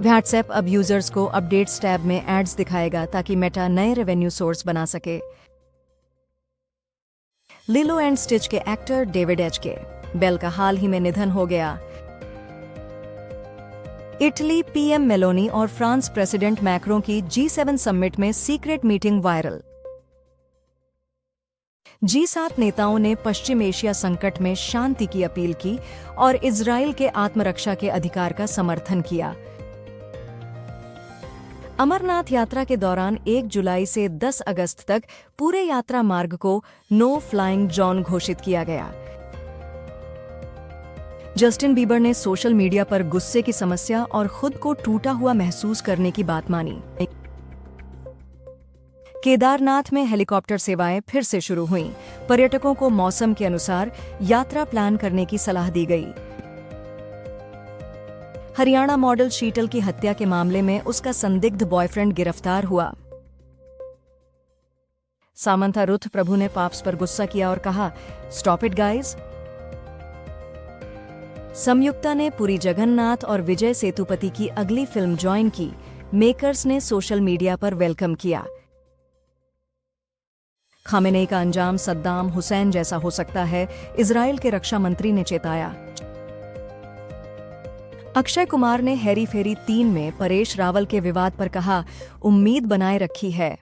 WhatsApp अब users को updates tab में एड्स दिखाएगा ताकि मेटा नए रेवेन्यू सोर्स बना सके। लिलो एंड स्टिच के एक्टर डेविड एच.के. बेल का हाल ही में निधन हो गया। इटली पीएम मेलोनी और फ्रांस प्रेसिडेंट मैक्रों की G7 समिट में सीक्रेट मीटिंग वायरल। G7 नेताओं ने पश्चिम एशिया संकट में शांति की अपील की और इजराइल के आत्मरक्षा के अधिकार का समर्थन किया। अमरनाथ यात्रा के दौरान 1 जुलाई से 10 अगस्त तक पूरे यात्रा मार्ग को नो फ्लाइंग जोन घोषित किया गया। जस्टिन बीबर ने सोशल मीडिया पर गुस्से की समस्या और खुद को टूटा हुआ महसूस करने की बात मानी। केदारनाथ में हेलीकॉप्टर सेवाएं फिर से शुरू हुईं। पर्यटकों को मौसम के अनुसार यात्रा प्लान करने की सलाह दी गई। हरियाणा मॉडल शीतल की हत्या के मामले में उसका संदिग्ध बॉयफ्रेंड गिरफ्तार हुआ। सामंथा रुथ प्रभु ने पाप्स पर गुस्सा किया और कहा, स्टॉप इट गाइज। संयुक्ता ने पुरी जगन्नाथ और विजय सेतुपति की अगली फिल्म ज्वाइन की। मेकर्स ने सोशल मीडिया पर वेलकम किया। खामेनेई का अंजाम सद्दाम हुसैन जैसा हो सकता है, इजराइल के रक्षा मंत्री ने चेताया। अक्षय कुमार ने हेरी फेरी 3 में परेश रावल के विवाद पर कहा, उम्मीद बनाए रखी है।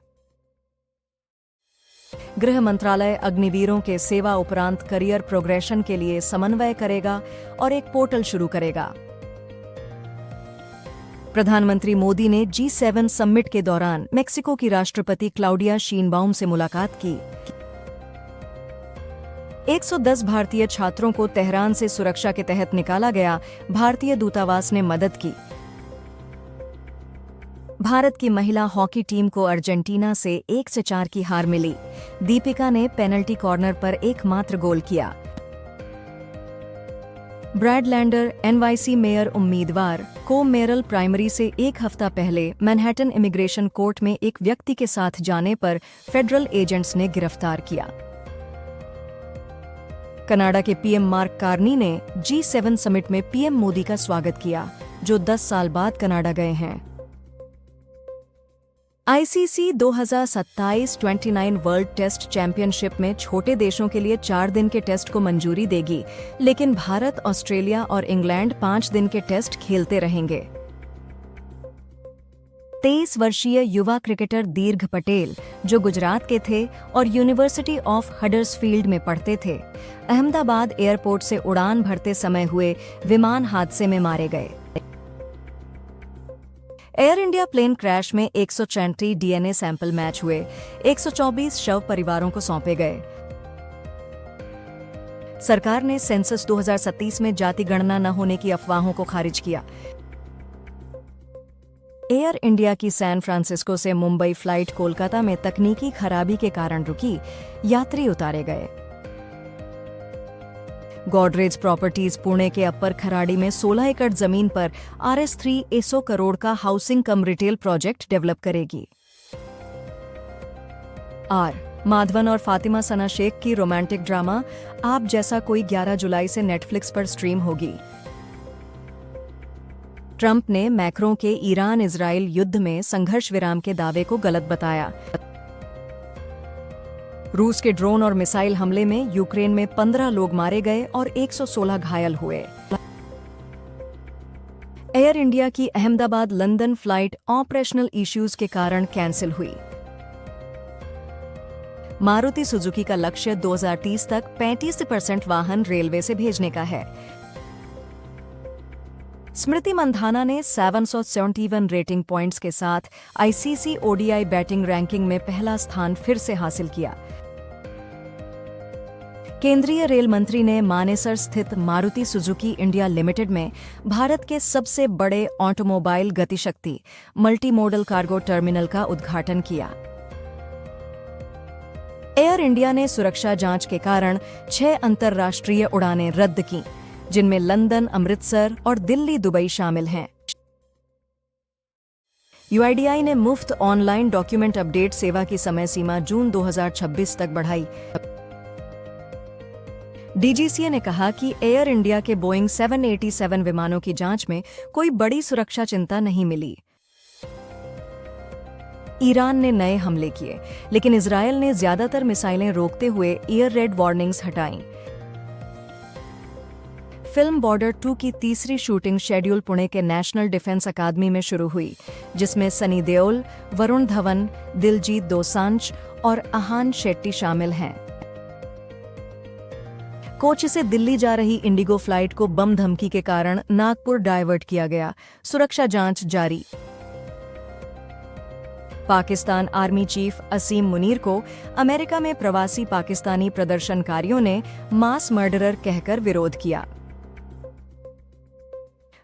गृह मंत्रालय अग्निवीरों के सेवा उपरांत करियर प्रोग्रेशन के लिए समन्वय करेगा और एक पोर्टल शुरू करेगा। प्रधानमंत्री मोदी ने G7 समिट के दौरान मेक्सिको की राष्ट्रपति क्लाउडिया शीनबाउम से मुलाकात की। 110 भारतीय छात्रों को तेहरान से सुरक्षा के तहत निकाला गया, भारतीय दूतावास ने मदद की। भारत की महिला हॉकी टीम को अर्जेंटीना से 1-4 की हार मिली। दीपिका ने पेनल्टी कॉर्नर पर एकमात्र गोल किया। ब्रैड लैंडर NYC मेयर उम्मीदवार को मेरल प्राइमरी से 1 हफ्ता पहले मैनहट्टन इमिग्रेशन कोर्ट में एक व्यक्ति के साथ जाने पर फेडरल एजेंट्स ने गिरफ्तार किया। कनाडा के पीएम मार्क कार्नी ने G7 समिट में पीएम मोदी का स्वागत किया, जो 10 साल बाद कनाडा गए हैं। ICC 2027 29 वर्ल्ड टेस्ट चैंपियनशिप में छोटे देशों के लिए 4 दिन के टेस्ट को मंजूरी देगी, लेकिन भारत, ऑस्ट्रेलिया और इंग्लैंड 5 दिन के टेस्ट खेलते रहेंगे। 23 वर्षीय युवा क्रिकेटर दीर्घ पटेल, जो गुजरात के थे और यूनिवर्सिटी ऑफ हडर्सफील्ड में पढ़ते थे, अहमदाबाद एयरपोर्ट से उड़ान भरते समय हुए विमान हादसे में मारे गए। एयर इंडिया प्लेन क्रैश में 134 DNA सैंपल मैच हुए। 124 शव परिवारों को सौंपे गए। सरकार ने सेंसस 2037 में जाति गणना न होने की अफवाहों को खारिज किया। एयर इंडिया की सैन फ्रांसिस्को से मुंबई फ्लाइट कोलकाता में तकनीकी खराबी के कारण रुकी, यात्री उतारे गए। गोडरेज प्रॉपर्टीज पुणे के अपर खराड़ी में 16 एकड़ जमीन पर RS3 100 करोड़ का हाउसिंग कम रिटेल प्रोजेक्ट डेवलप करेगी। माधवन और फातिमा सना शेख की रोमांटिक ड्रामा आप जैसा कोई 11 जुलाई से नेटफ्लिक्स पर स्ट्रीम होगी। ट्रंप ने मैक्रों के ईरान इजराइल युद्ध में संघर्ष विराम के दावे को गलत बताया। रूस के ड्रोन और मिसाइल हमले में यूक्रेन में 15 लोग मारे गए और 116 घायल हुए। एयर इंडिया की Ahmedabad London flight operational issues के कारण कैंसिल हुई। मारुति सुजुकी का लक्ष्य 2030 तक 35% वाहन रेलवे से भेजने का है। स्मृति मंधाना ने 771 रेटिंग पॉइंट्स के साथ ICC ODI बैटिंग रैंकिंग में पहला स्थान फिर से हासिल किया। केंद्रीय रेल मंत्री ने मानेसर स्थित मारुति सुजुकी इंडिया लिमिटेड में भारत के सबसे बड़े automobile GatiShakti multi model cargo terminal का उद्घाटन किया। एयर इंडिया ने सुरक्षा जांच के कारण 6 अंतर्राष्ट्रीय उड़ानें रद्द की, जिनमें लंदन, अमृतसर और दिल्ली दुबई शामिल हैं। UIDAI ने मुफ्त ऑनलाइन डॉक्यूमेंट अपडेट सेवा की समय सीमा जून 2026 तक बढ़ाई। डीजीसीए ने कहा कि एयर इंडिया के बोइंग 787 विमानों की जांच में कोई बड़ी सुरक्षा चिंता नहीं मिली। ईरान ने नए हमले किए, लेकिन इजरायल ने ज्यादातर मिसाइलें रोकते हुए एयर रेड वार्निंग्स हटाईं। फिल्म बॉर्डर 2 की तीसरी शूटिंग शेड्यूल पुणे के नेशनल डिफेंस अकादमी में शुरू हुई, जिसमें सनी देओल, वरुण धवन, दिलजीत दोसांझ और आहान शेट्टी शामिल हैं। कोच्चि से दिल्ली जा रही इंडिगो फ्लाइट को बम धमकी के कारण नागपुर डायवर्ट किया गया। सुरक्षा जांच जारी। पाकिस्तान आर्मी चीफ असीम मुनीर को अमेरिका में प्रवासी पाकिस्तानी प्रदर्शनकारियों ने मास मर्डरर कहकर विरोध किया।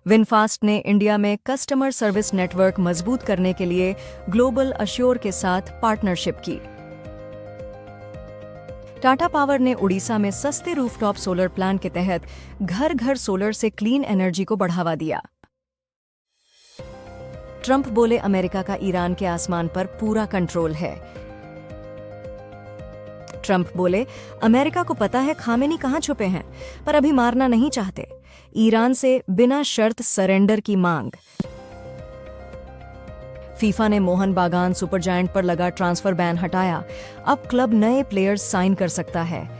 विनफास्ट ने इंडिया में कस्टमर सर्विस नेटवर्क मजबूत करने के लिए ग्लोबल अश्योर के साथ पार्टनरशिप की। टाटा पावर ने उड़ीसा में सस्ते रूफटॉप सोलर प्लांट के तहत घर घर सोलर से क्लीन एनर्जी को बढ़ावा दिया। ट्रंप बोले अमेरिका का ईरान के आसमान पर पूरा कंट्रोल है। ट्रंप बोले अमेरिका को पता है खामेनी कहां छुपे हैं, पर अभी मारना नहीं चाहते। ईरान से बिना शर्त सरेंडर की मांग। फीफा ने मोहन बागान सुपरजायंट पर लगा ट्रांसफर बैन हटाया। अब क्लब नए प्लेयर्स साइन कर सकता है।